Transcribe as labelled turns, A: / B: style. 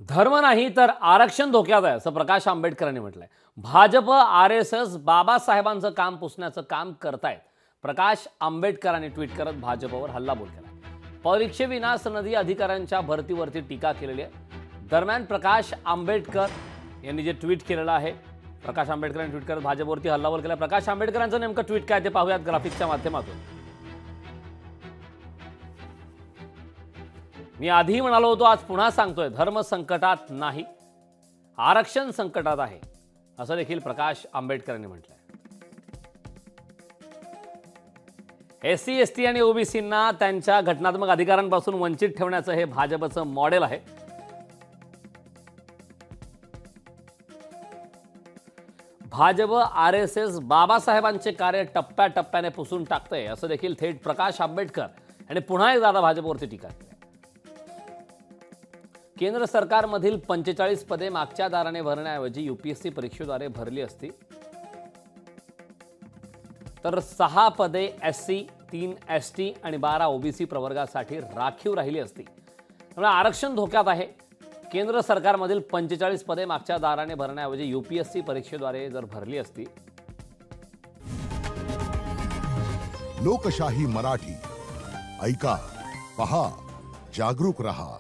A: धर्म नाही तर आरक्षण धोक्यात आहे असं प्रकाश आंबेडकरांनी म्हटलंय। भाजप आरएसएस बाबासाहेबांचं काम पुसण्याचं काम करतायत। प्रकाश आंबेडकरांनी ट्विट करत भाजपवर हल्लाबोल केला। परीक्षेविना सनदी अधिकाऱ्यांच्या भरतीवरती टीका केलेली आहे। दरम्यान प्रकाश आंबेडकर यांनी जे ट्विट केलेलं आहे, प्रकाश आंबेडकरांनी ट्विट करत भाजपवरती हल्लाबोल केला। प्रकाश आंबेडकरांचं नेमकं ट्विट काय ते पाहूयात ग्राफिक्सच्या माध्यमातून। मी आधी म्हणालो होतो, आज पुन्हा सांगतोय, धर्म संकटात नाही, आरक्षण संकटात आहे असं देखील प्रकाश आंबेडकरांनी म्हटलंय। एससी एसटी आणि ओबीसींना त्यांच्या घटनात्मक अधिकारांपासून वंचित ठेवण्याचं हे भाजपचं मॉडेल आहे। भाजप आरएसएस बाबासाहेबांचे कार्य टप्प्याटप्प्याने पुसून टाकतंय असं देखील थेट प्रकाश आंबेडकर आणि पुन्हा एकदा भाजपवरती टीका केली। केंद्र सरकारमधील 45 पदे मागच्या दाराने भरण्याऐवजी यूपीएससी परीक्षेद्वारे भरली असती तर 6 पदे एससी, 3 एसटी आणि 12 ओबीसी प्रवर्गासाठी राखीव राहिली असती। त्यामुळे आरक्षण धोक्यात आहे। केंद्र सरकारमधील 45 पदे मागच्या दाराने भरण्याऐवजी यूपीएससी परीक्षेद्वारे जर भरली असती।
B: लोकशाही मराठी ऐका, पहा, जागरूक रहा।